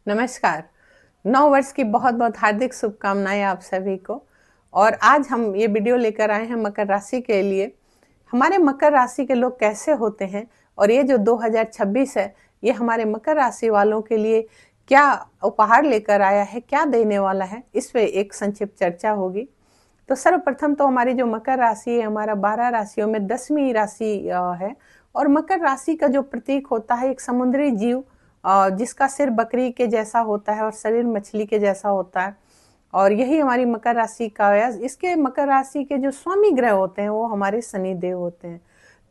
नमस्कार। नव वर्ष की बहुत बहुत हार्दिक शुभकामनाएं आप सभी को। और आज हम ये वीडियो लेकर आए हैं मकर राशि के लिए। हमारे मकर राशि के लोग कैसे होते हैं और ये जो 2026 है ये हमारे मकर राशि वालों के लिए क्या उपहार लेकर आया है, क्या देने वाला है, इस पे एक संक्षिप्त चर्चा होगी। तो सर्वप्रथम तो हमारी जो मकर राशि है, हमारा 12 राशियों में 10वीं राशि है। और मकर राशि का जो प्रतीक होता है एक समुद्री जीव जिसका सिर बकरी के जैसा होता है और शरीर मछली के जैसा होता है। और यही हमारी मकर राशि का है। इसके मकर राशि के जो स्वामी ग्रह होते हैं वो हमारे शनि देव होते हैं।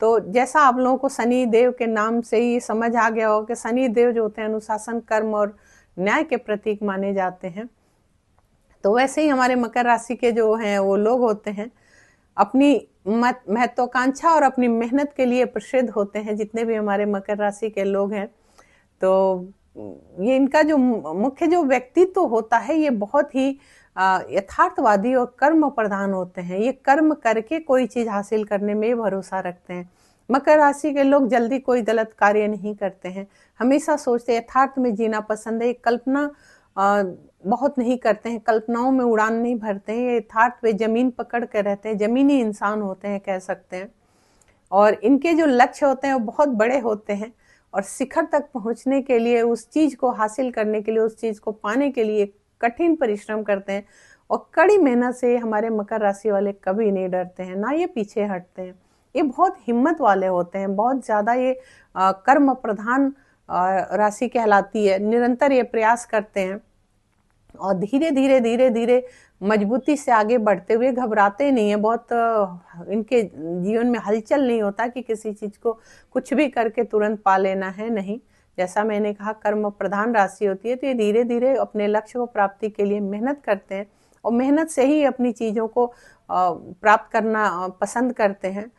तो जैसा आप लोगों को शनि देव के नाम से ही समझ आ गया हो कि शनि देव जो होते हैं अनुशासन, कर्म और न्याय के प्रतीक माने जाते हैं। तो वैसे ही हमारे मकर राशि के जो हैं वो लोग होते हैं अपनी महत्वाकांक्षा और अपनी मेहनत के लिए प्रसिद्ध होते हैं। जितने भी हमारे मकर राशि के लोग हैं, तो ये इनका जो मुख्य जो व्यक्तित्व होता है ये बहुत ही यथार्थवादी और कर्म प्रधान होते हैं। ये कर्म करके कोई चीज हासिल करने में भरोसा रखते हैं। मकर राशि के लोग जल्दी कोई गलत कार्य नहीं करते हैं, हमेशा सोचते यथार्थ में जीना पसंद है। कल्पना बहुत नहीं करते हैं, कल्पनाओं में उड़ान नहीं भरते हैं। ये यथार्थ पे जमीन पकड़ कर रहते हैं, जमीनी इंसान होते हैं कह सकते हैं। और इनके जो लक्ष्य होते हैं वो बहुत बड़े होते हैं और शिखर तक पहुंचने के लिए, उस चीज को हासिल करने के लिए, उस चीज को पाने के लिए कठिन परिश्रम करते हैं। और कड़ी मेहनत से हमारे मकर राशि वाले कभी नहीं डरते हैं, ना ये पीछे हटते हैं। ये बहुत हिम्मत वाले होते हैं, बहुत ज्यादा ये कर्म प्रधान राशि कहलाती है। निरंतर ये प्रयास करते हैं और धीरे धीरे धीरे धीरे मजबूती से आगे बढ़ते हुए घबराते नहीं है। बहुत इनके जीवन में हलचल नहीं होता कि किसी चीज को कुछ भी करके तुरंत पा लेना है, नहीं। जैसा मैंने कहा कर्म प्रधान राशि होती है, तो ये धीरे धीरे अपने लक्ष्य को प्राप्ति के लिए मेहनत करते हैं और मेहनत से ही अपनी चीजों को प्राप्त करना पसंद करते हैं।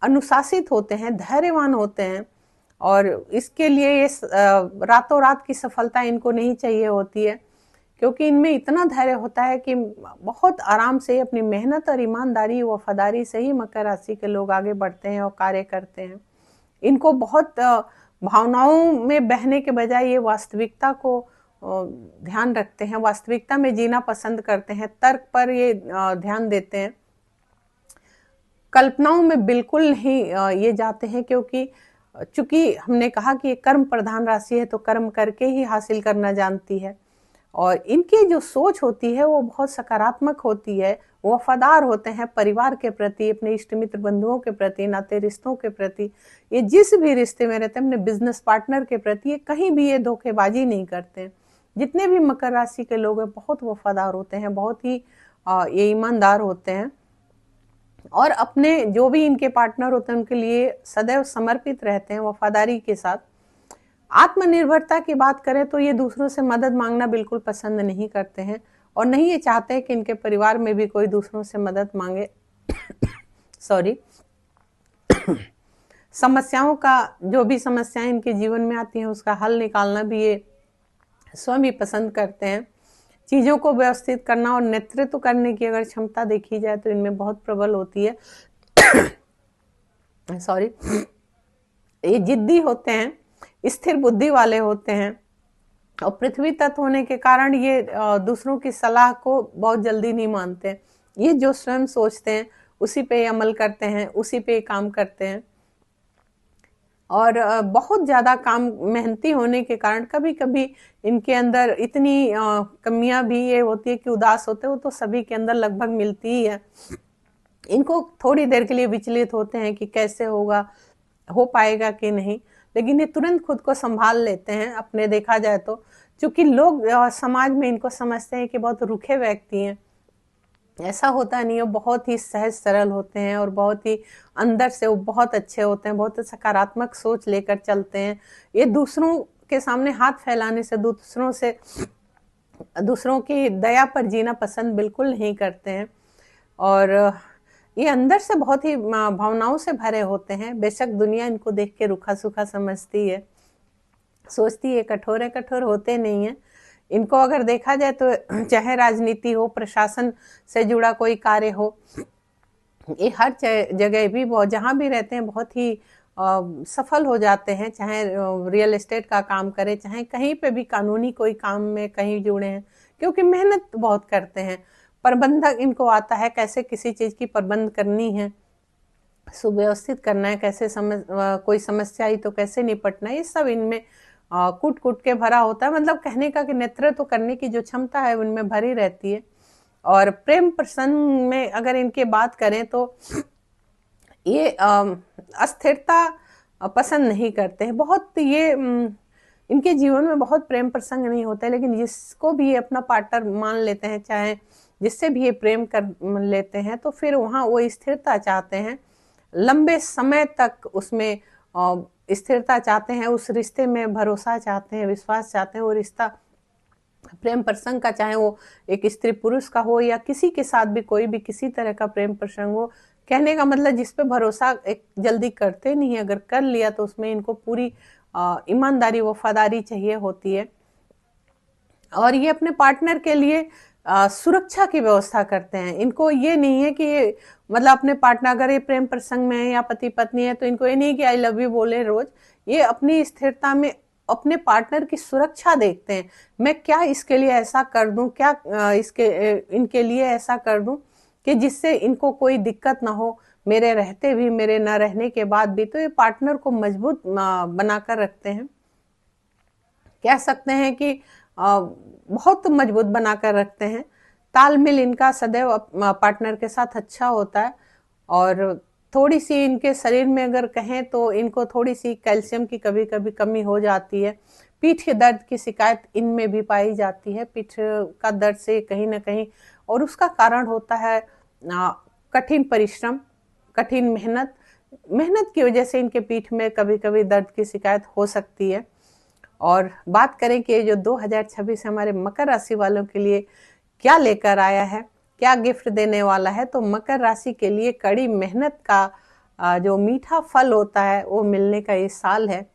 अनुशासित होते हैं, धैर्यवान होते हैं और इसके लिए ये रातों रात की सफलता इनको नहीं चाहिए होती है, क्योंकि इनमें इतना धैर्य होता है कि बहुत आराम से अपनी मेहनत और ईमानदारी वफादारी से ही मकर राशि के लोग आगे बढ़ते हैं और कार्य करते हैं। इनको बहुत भावनाओं में बहने के बजाय ये वास्तविकता को ध्यान रखते हैं, वास्तविकता में जीना पसंद करते हैं, तर्क पर ये ध्यान देते हैं। कल्पनाओं में बिल्कुल नहीं ये जाते हैं, क्योंकि चूंकि हमने कहा कि ये कर्म प्रधान राशि है तो कर्म करके ही हासिल करना जानती है। और इनकी जो सोच होती है वो बहुत सकारात्मक होती है। वफादार होते हैं परिवार के प्रति, अपने इष्ट मित्र बंधुओं के प्रति, नाते रिश्तों के प्रति। ये जिस भी रिश्ते में रहते हैं अपने बिजनेस पार्टनर के प्रति ये कहीं भी ये धोखेबाजी नहीं करते। जितने भी मकर राशि के लोग हैं बहुत वफादार होते हैं, बहुत ही ये ईमानदार होते हैं और अपने जो भी इनके पार्टनर होते हैं उनके लिए सदैव समर्पित रहते हैं वफादारी के साथ। आत्मनिर्भरता की बात करें तो ये दूसरों से मदद मांगना बिल्कुल पसंद नहीं करते हैं और नहीं ये चाहते हैं कि इनके परिवार में भी कोई दूसरों से मदद मांगे। सॉरी। समस्याओं का, जो भी समस्याएं इनके जीवन में आती हैं उसका हल निकालना भी ये स्वयं ही पसंद करते हैं। चीजों को व्यवस्थित करना और नेतृत्व करने की अगर क्षमता देखी जाए तो इनमें बहुत प्रबल होती है। सॉरी। ये जिद्दी होते हैं, स्थिर बुद्धि वाले होते हैं और पृथ्वी तत्व होने के कारण ये दूसरों की सलाह को बहुत जल्दी नहीं मानते। ये जो स्वयं सोचते हैं उसी पे अमल करते हैं, उसी पे काम करते हैं। और बहुत ज्यादा काम मेहनती होने के कारण कभी कभी इनके अंदर इतनी कमियां भी ये होती है कि उदास होते हैं। वो तो सभी के अंदर लगभग मिलती ही है। इनको थोड़ी देर के लिए विचलित होते हैं कि कैसे होगा, हो पाएगा कि नहीं, लेकिन ये तुरंत खुद को संभाल लेते हैं अपने देखा जाए तो। क्योंकि लोग समाज में इनको समझते हैं कि बहुत रूखे व्यक्ति हैं, ऐसा होता नहीं है। बहुत ही सहज सरल होते हैं और बहुत ही अंदर से वो बहुत अच्छे होते हैं, बहुत सकारात्मक सोच लेकर चलते हैं। ये दूसरों के सामने हाथ फैलाने से, दूसरों की दया पर जीना पसंद बिल्कुल नहीं करते हैं। और ये अंदर से बहुत ही भावनाओं से भरे होते हैं। बेशक दुनिया इनको देख के रूखा सूखा समझती है, सोचती है कठोर है, कठोर होते नहीं है। इनको अगर देखा जाए तो चाहे राजनीति हो, प्रशासन से जुड़ा कोई कार्य हो, ये हर जगह भी जहां भी रहते हैं बहुत ही सफल हो जाते हैं, चाहे रियल एस्टेट का काम करें, चाहे कहीं पे भी कानूनी कोई काम में कहीं जुड़े हैं, क्योंकि मेहनत बहुत करते हैं। प्रबंधक इनको आता है कैसे किसी चीज़ की प्रबंध करनी है, सुव्यवस्थित करना है, कैसे कोई समस्या आई तो कैसे निपटना है, ये सब इनमें कूट कूट के भरा होता है। मतलब कहने का कि नेतृत्व करने की जो क्षमता है उनमें भरी रहती है। और प्रेम प्रसंग में अगर इनकी बात करें तो ये अस्थिरता पसंद नहीं करते हैं। बहुत ये इनके जीवन में बहुत प्रेम प्रसंग नहीं होता है, लेकिन जिसको भी ये अपना पार्टनर मान लेते हैं, चाहे जिससे भी ये प्रेम कर लेते हैं, तो फिर वहाँ वो स्थिरता चाहते हैं, लंबे समय तक उसमें स्थिरता चाहते हैं, उस रिश्ते में भरोसा चाहते हैं, विश्वास चाहते हैं। वो रिश्ता प्रेम प्रसंग का, चाहे वो एक स्त्री पुरुष का हो या किसी के साथ भी कोई भी किसी तरह का प्रेम प्रसंग हो, कहने का मतलब जिस पे भरोसा एक जल्दी करते नहीं है, अगर कर लिया तो उसमें इनको पूरी ईमानदारी वफादारी चाहिए होती है। और ये अपने पार्टनर के लिए सुरक्षा की व्यवस्था करते हैं। इनको ये नहीं है कि ये मतलब अपने पार्टनर अगर ये प्रेम प्रसंग में है या पति पत्नी है तो इनको ये नहीं कि आई लव यू बोले रोज। ये अपनी स्थिरता में अपने पार्टनर की सुरक्षा देखते हैं। मैं क्या इसके लिए ऐसा कर दूं, क्या इनके लिए ऐसा कर दूं कि जिससे इनको कोई दिक्कत ना हो, मेरे रहते भी, मेरे न रहने के बाद भी। तो ये पार्टनर को मजबूत बनाकर रखते हैं, कह सकते हैं कि बहुत मजबूत बनाकर रखते हैं। तालमेल इनका सदैव पार्टनर के साथ अच्छा होता है। और थोड़ी सी इनके शरीर में अगर कहें तो इनको थोड़ी सी कैल्शियम की कभी कभी कमी हो जाती है। पीठ के दर्द की शिकायत इनमें भी पाई जाती है, पीठ का दर्द से कहीं ना कहीं। और उसका कारण होता है कठिन परिश्रम, कठिन मेहनत। मेहनत की वजह से इनके पीठ में कभी कभी दर्द की शिकायत हो सकती है। और बात करें कि जो 2026 हमारे मकर राशि वालों के लिए क्या लेकर आया है, क्या गिफ्ट देने वाला है, तो मकर राशि के लिए कड़ी मेहनत का जो मीठा फल होता है वो मिलने का ये साल है।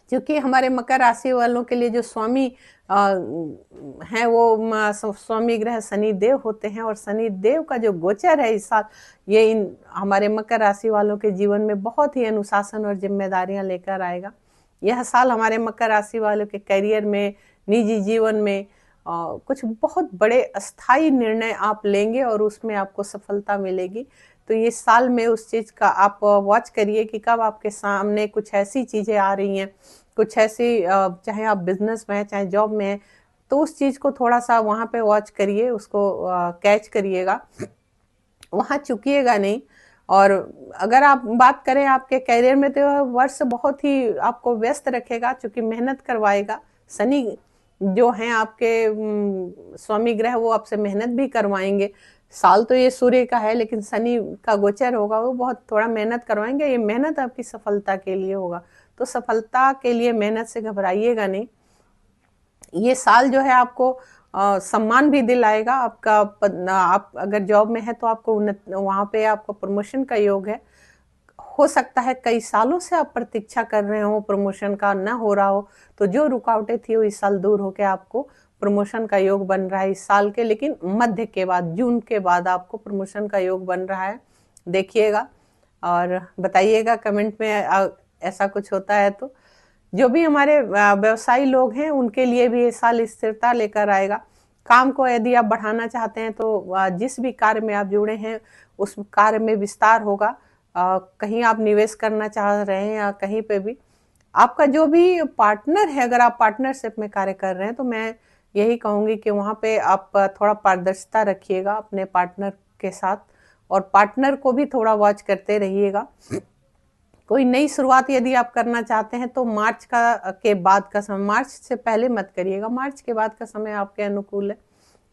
क्योंकि हमारे मकर राशि वालों के लिए जो स्वामी हैं वो स्वामी ग्रह शनि देव होते हैं। और शनि देव का जो गोचर है इस साल, ये इन हमारे मकर राशि वालों के जीवन में बहुत ही अनुशासन और जिम्मेदारियां लेकर आएगा। यह साल हमारे मकर राशि वालों के करियर में, निजी जीवन में कुछ बहुत बड़े अस्थाई निर्णय आप लेंगे और उसमें आपको सफलता मिलेगी। तो ये साल में उस चीज का आप वॉच करिए कि कब आपके सामने कुछ ऐसी चीजें आ रही हैं, कुछ ऐसी चाहे आप बिजनेस में है चाहे जॉब में है, तो उस चीज को थोड़ा सा वहां पे वॉच करिए, उसको कैच करिएगा, वहां चुकिएगा नहीं। और अगर आप बात करें आपके करियर में, तो यह वर्ष बहुत ही आपको व्यस्त रखेगा, क्योंकि मेहनत करवाएगा। शनि जो हैं आपके स्वामी ग्रह, वो आपसे मेहनत भी करवाएंगे। साल तो ये सूर्य का है, लेकिन शनि का गोचर होगा, वो बहुत थोड़ा मेहनत करवाएंगे। ये मेहनत आपकी सफलता के लिए होगा, तो सफलता के लिए मेहनत से घबराइएगा नहीं। ये साल जो है आपको सम्मान भी दिलाएगा। आप अगर जॉब में है तो आपको वहां पे आपको प्रमोशन का योग है। हो सकता है कई सालों से आप प्रतीक्षा कर रहे हो, प्रमोशन का ना हो रहा हो, तो जो रुकावटें थी वो इस साल दूर होकर आपको प्रमोशन का योग बन रहा है इस साल के। लेकिन मध्य के बाद, जून के बाद आपको प्रमोशन का योग बन रहा है, देखिएगा और बताइएगा कमेंट में ऐसा कुछ होता है तो। जो भी हमारे व्यवसायी लोग हैं उनके लिए भी ये साल स्थिरता लेकर आएगा। काम को यदि आप बढ़ाना चाहते हैं तो जिस भी कार्य में आप जुड़े हैं उस कार्य में विस्तार होगा। कहीं आप निवेश करना चाह रहे हैं या कहीं पे भी आपका जो भी पार्टनर है, अगर आप पार्टनरशिप में कार्य कर रहे हैं, तो मैं यही कहूंगी कि वहां पे आप थोड़ा पारदर्शिता रखिएगा अपने पार्टनर के साथ, और पार्टनर को भी थोड़ा वॉच करते रहिएगा। कोई नई शुरुआत यदि आप करना चाहते हैं तो मार्च के बाद का समय, मार्च से पहले मत करिएगा, मार्च के बाद का समय आपके अनुकूल है।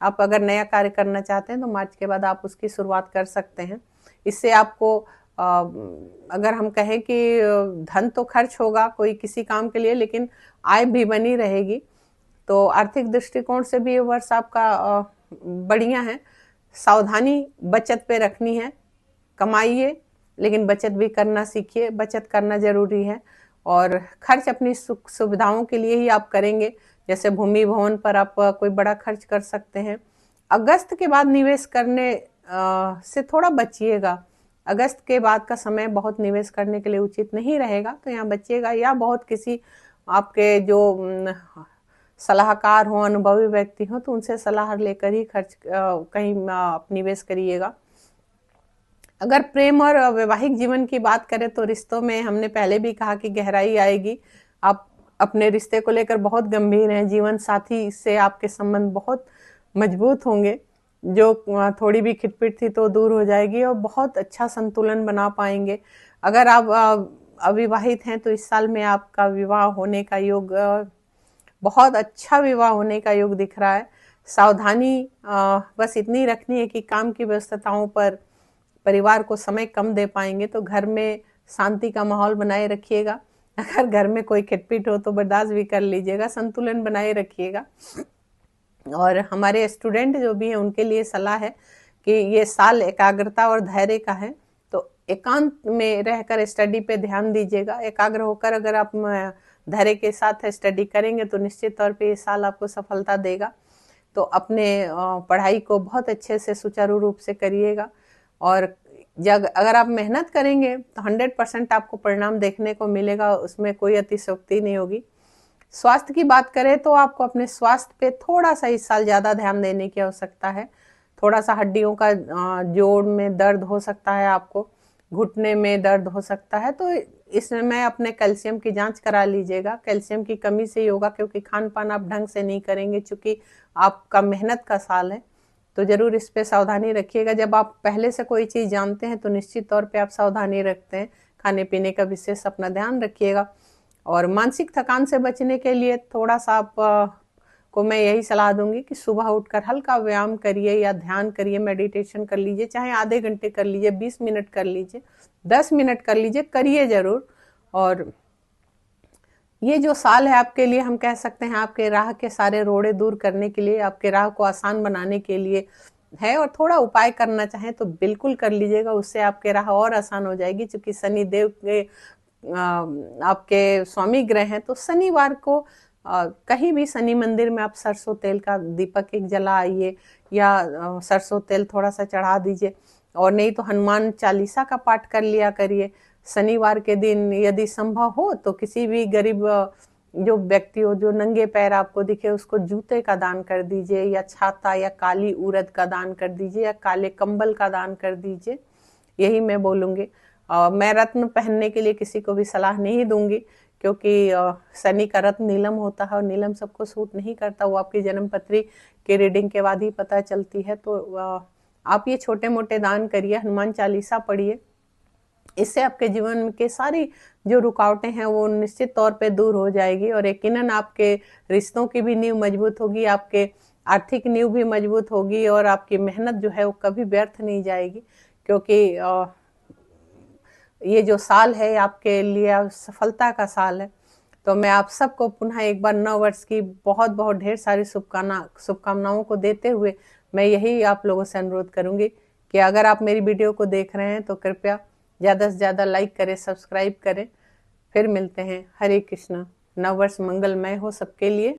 आप अगर नया कार्य करना चाहते हैं तो मार्च के बाद आप उसकी शुरुआत कर सकते हैं। इससे आपको अगर हम कहें कि धन तो खर्च होगा कोई किसी काम के लिए, लेकिन आय भी बनी रहेगी। तो आर्थिक दृष्टिकोण से भी ये वर्ष आपका बढ़िया है। सावधानी बचत पे रखनी है, कमाइए लेकिन बचत भी करना सीखिए, बचत करना जरूरी है। और खर्च अपनी सुख सुविधाओं के लिए ही आप करेंगे, जैसे भूमि भवन पर आप कोई बड़ा खर्च कर सकते हैं। अगस्त के बाद निवेश करने से थोड़ा बचिएगा, अगस्त के बाद का समय बहुत निवेश करने के लिए उचित नहीं रहेगा, तो यहाँ बचिएगा। या बहुत किसी आपके जो सलाहकार हो, अनुभवी व्यक्ति हो, तो उनसे सलाह लेकर ही खर्च कहीं निवेश करिएगा। अगर प्रेम और वैवाहिक जीवन की बात करें तो रिश्तों में हमने पहले भी कहा कि गहराई आएगी। आप अपने रिश्ते को लेकर बहुत गंभीर हैं, जीवन साथी से आपके संबंध बहुत मजबूत होंगे। जो थोड़ी भी खिटपिट थी तो दूर हो जाएगी और बहुत अच्छा संतुलन बना पाएंगे। अगर आप अविवाहित हैं तो इस साल में आपका विवाह होने का योग, बहुत अच्छा विवाह होने का योग दिख रहा है। सावधानी बस इतनी रखनी है कि काम की व्यस्तताओं पर परिवार को समय कम दे पाएंगे, तो घर में शांति का माहौल बनाए रखिएगा। अगर घर में कोई खिटपिट हो तो बर्दाश्त भी कर लीजिएगा, संतुलन बनाए रखिएगा। और हमारे स्टूडेंट जो भी हैं उनके लिए सलाह है कि ये साल एकाग्रता और धैर्य का है, तो एकांत में रहकर स्टडी पे ध्यान दीजिएगा। एकाग्र होकर अगर आप धैर्य के साथ स्टडी करेंगे तो निश्चित तौर पे ये साल आपको सफलता देगा। तो अपने पढ़ाई को बहुत अच्छे से सुचारू रूप से करिएगा, और अगर आप मेहनत करेंगे तो 100% आपको परिणाम देखने को मिलेगा, उसमें कोई अतिशयोक्ति नहीं होगी। स्वास्थ्य की बात करें तो आपको अपने स्वास्थ्य पे थोड़ा सा इस साल ज़्यादा ध्यान देने की आवश्यकता है। थोड़ा सा हड्डियों का जोड़ में दर्द हो सकता है, आपको घुटने में दर्द हो सकता है, तो इसमें अपने कैल्शियम की जांच करा लीजिएगा। कैल्शियम की कमी से ही होगा, क्योंकि खान पान आप ढंग से नहीं करेंगे, चूंकि आपका मेहनत का साल है, तो जरूर इस पे सावधानी रखिएगा। जब आप पहले से कोई चीज़ जानते हैं तो निश्चित तौर पे आप सावधानी रखते हैं। खाने पीने का विशेष अपना ध्यान रखिएगा। और मानसिक थकान से बचने के लिए थोड़ा सा आप को मैं यही सलाह दूंगी कि सुबह उठकर हल्का व्यायाम करिए या ध्यान करिए, मेडिटेशन कर लीजिए, चाहे आधे घंटे कर लीजिए, 20 मिनट कर लीजिए, 10 मिनट कर लीजिए, करिए जरूर। और ये जो साल है आपके लिए, हम कह सकते हैं आपके राह के सारे रोड़े दूर करने के लिए, आपके राह को आसान बनाने के लिए है। और थोड़ा उपाय करना चाहें तो बिल्कुल कर लीजिएगा, उससे आपके राह और आसान हो जाएगी। क्योंकि शनि देव के आपके स्वामी ग्रह हैं, तो शनिवार को कहीं भी शनि मंदिर में आप सरसों तेल का दीपक एक जला आइए, या सरसों तेल थोड़ा सा चढ़ा दीजिए। और नहीं तो हनुमान चालीसा का पाठ कर लिया करिए। शनिवार के दिन यदि संभव हो तो किसी भी गरीब जो व्यक्ति हो, जो नंगे पैर आपको दिखे, उसको जूते का दान कर दीजिए, या छाता या काली उड़द का दान कर दीजिए, या काले कंबल का दान कर दीजिए। यही मैं बोलूँगी। मैं रत्न पहनने के लिए किसी को भी सलाह नहीं दूंगी, क्योंकि शनि का रत्न नीलम होता है और नीलम सबको सूट नहीं करता, वो आपकी जन्म पत्री की रीडिंग के बाद ही पता चलती है। तो आप ये छोटे मोटे दान करिए, हनुमान चालीसा पढ़िए, इससे आपके जीवन के सारी जो रुकावटें हैं वो निश्चित तौर पे दूर हो जाएगी। और यकीनन आपके रिश्तों की भी नींव मजबूत होगी, आपके आर्थिक नींव भी मजबूत होगी, और आपकी मेहनत जो है वो कभी व्यर्थ नहीं जाएगी। क्योंकि ये जो साल है आपके लिए सफलता का साल है। तो मैं आप सबको पुनः एक बार नव वर्ष की बहुत बहुत ढेर सारी शुभकामनाओं को देते हुए मैं यही आप लोगों से अनुरोध करूंगी कि अगर आप मेरी वीडियो को देख रहे हैं तो कृपया ज़्यादा से ज़्यादा लाइक करें, सब्सक्राइब करें। फिर मिलते हैं। हरे कृष्ण। नव वर्ष मंगलमय हो सबके लिए।